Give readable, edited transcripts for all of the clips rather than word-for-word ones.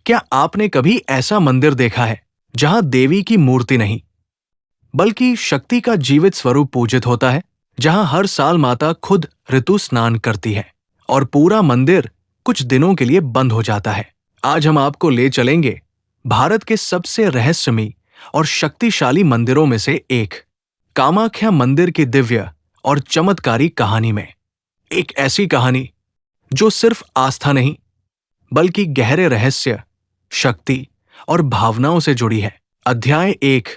क्या आपने कभी ऐसा मंदिर देखा है जहां देवी की मूर्ति नहीं बल्कि शक्ति का जीवित स्वरूप पूजित होता है, जहां हर साल माता खुद ऋतु स्नान करती है और पूरा मंदिर कुछ दिनों के लिए बंद हो जाता है। आज हम आपको ले चलेंगे भारत के सबसे रहस्यमयी और शक्तिशाली मंदिरों में से एक कामाख्या मंदिर की दिव्य और चमत्कारी कहानी में। एक ऐसी कहानी जो सिर्फ आस्था नहीं बल्कि गहरे रहस्य, शक्ति और भावनाओं से जुड़ी है। अध्याय 1,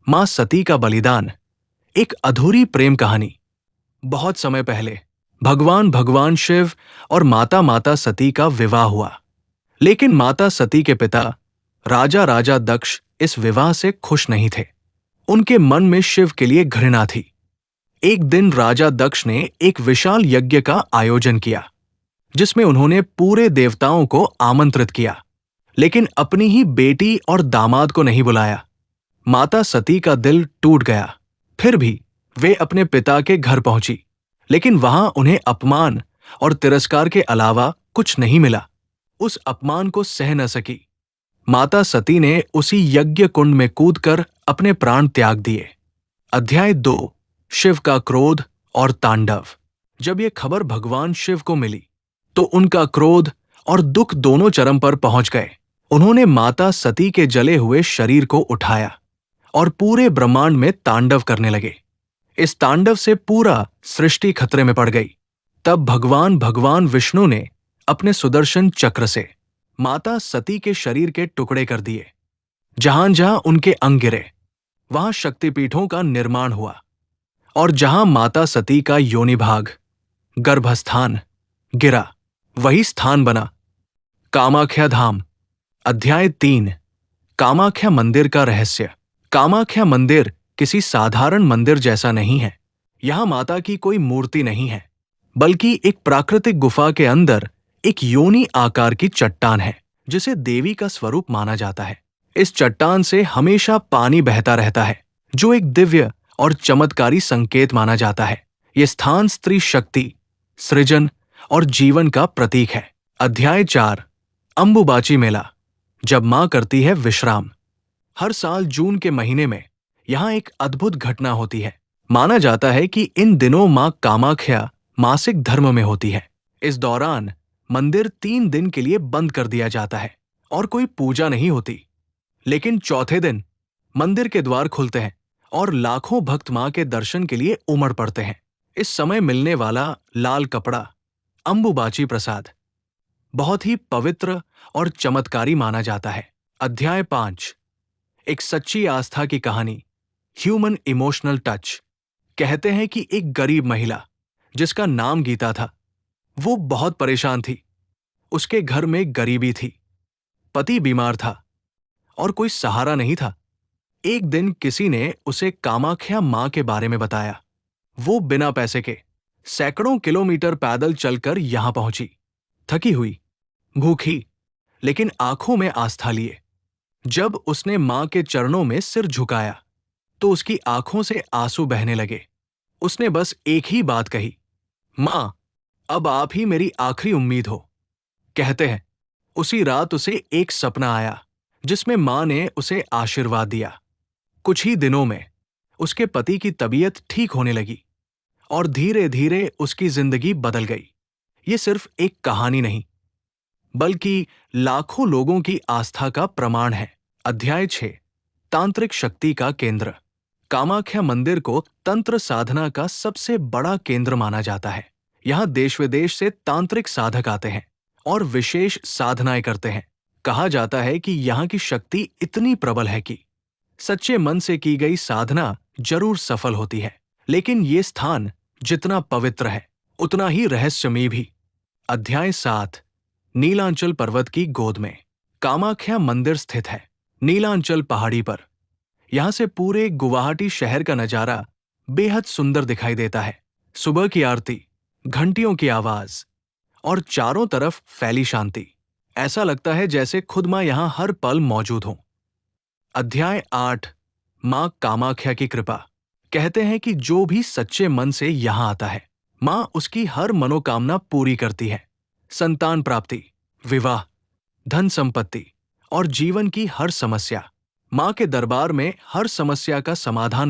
मां सती का बलिदान। एक अधूरी प्रेम कहानी। बहुत समय पहले भगवान शिव और माता सती का विवाह हुआ, लेकिन माता सती के पिता राजा दक्ष इस विवाह से खुश नहीं थे। उनके मन में शिव के लिए घृणा थी। एक दिन राजा दक्ष ने एक विशाल यज्ञ का आयोजन किया, जिसमें उन्होंने पूरे देवताओं को आमंत्रित किया, लेकिन अपनी ही बेटी और दामाद को नहीं बुलाया। माता सती का दिल टूट गया। फिर भी वे अपने पिता के घर पहुंची, लेकिन वहां उन्हें अपमान और तिरस्कार के अलावा कुछ नहीं मिला। उस अपमान को सह न सकी माता सती ने उसी यज्ञ कुंड में कूदकर अपने प्राण त्याग दिए। अध्याय 2, शिव का क्रोध और तांडव। जब ये खबर भगवान शिव को मिली तो उनका क्रोध और दुख दोनों चरम पर पहुंच गए। उन्होंने माता सती के जले हुए शरीर को उठाया और पूरे ब्रह्मांड में तांडव करने लगे। इस तांडव से पूरा सृष्टि खतरे में पड़ गई। तब भगवान विष्णु ने अपने सुदर्शन चक्र से माता सती के शरीर के टुकड़े कर दिए। जहां जहां उनके अंग गिरे वहां शक्तिपीठों का निर्माण हुआ, और जहां माता सती का योनि भाग, गर्भस्थान गिरा, वही स्थान बना कामाख्या धाम। अध्याय 3, कामाख्या मंदिर का रहस्य। कामाख्या मंदिर किसी साधारण मंदिर जैसा नहीं है। यहां माता की कोई मूर्ति नहीं है, बल्कि एक प्राकृतिक गुफा के अंदर एक योनि आकार की चट्टान है, जिसे देवी का स्वरूप माना जाता है। इस चट्टान से हमेशा पानी बहता रहता है, जो एक दिव्य और चमत्कारी संकेत माना जाता है। यह स्थान स्त्री शक्ति, सृजन और जीवन का प्रतीक है। अध्याय 4, अंबुबाची मेला। जब मां करती है विश्राम। हर साल जून के महीने में यहां एक अद्भुत घटना होती है। माना जाता है कि इन दिनों मां कामाख्या मासिक धर्म में होती है। इस दौरान मंदिर 3 दिन के लिए बंद कर दिया जाता है और कोई पूजा नहीं होती। लेकिन चौथे दिन मंदिर के द्वार खुलते हैं और लाखों भक्त मां के दर्शन के लिए उमड़ पड़ते हैं। इस समय मिलने वाला लाल कपड़ा, अंबुबाची प्रसाद, बहुत ही पवित्र और चमत्कारी माना जाता है। अध्याय 5, एक सच्ची आस्था की कहानी, ह्यूमन इमोशनल टच। कहते हैं कि एक गरीब महिला जिसका नाम गीता था, वो बहुत परेशान थी। उसके घर में गरीबी थी, पति बीमार था और कोई सहारा नहीं था। एक दिन किसी ने उसे कामाख्या मां के बारे में बताया। वो बिना पैसे के सैकड़ों किलोमीटर पैदल चलकर यहां पहुंची, थकी हुई, भूखी, लेकिन आंखों में आस्था लिए। जब उसने मां के चरणों में सिर झुकाया तो उसकी आंखों से आंसू बहने लगे। उसने बस एक ही बात कही, मां, अब आप ही मेरी आखिरी उम्मीद हो। कहते हैं उसी रात उसे एक सपना आया, जिसमें मां ने उसे आशीर्वाद दिया। कुछ ही दिनों में उसके पति की तबीयत ठीक होने लगी और धीरे धीरे उसकी जिंदगी बदल गई। ये सिर्फ एक कहानी नहीं, बल्कि लाखों लोगों की आस्था का प्रमाण है। अध्याय 6, तांत्रिक शक्ति का केंद्र। कामाख्या मंदिर को तंत्र साधना का सबसे बड़ा केंद्र माना जाता है। यहां देश विदेश से तांत्रिक साधक आते हैं और विशेष साधनाएं करते हैं। कहा जाता है कि यहां की शक्ति इतनी प्रबल है कि सच्चे मन से की गई साधना जरूर सफल होती है। लेकिन ये स्थान जितना पवित्र है, उतना ही रहस्यमयी भी। अध्याय 7, नीलांचल पर्वत की गोद में। कामाख्या मंदिर स्थित है नीलांचल पहाड़ी पर। यहां से पूरे गुवाहाटी शहर का नजारा बेहद सुंदर दिखाई देता है। सुबह की आरती, घंटियों की आवाज और चारों तरफ फैली शांति। ऐसा लगता है जैसे खुद मां यहां हर पल मौजूद हो। अध्याय 8, मां कामाख्या की कृपा। कहते हैं कि जो भी सच्चे मन से यहां आता है, मां उसकी हर मनोकामना पूरी करती है। संतान प्राप्ति, विवाह, धन संपत्ति, और जीवन की हर समस्या। माँ के दरबार में हर समस्या का समाधान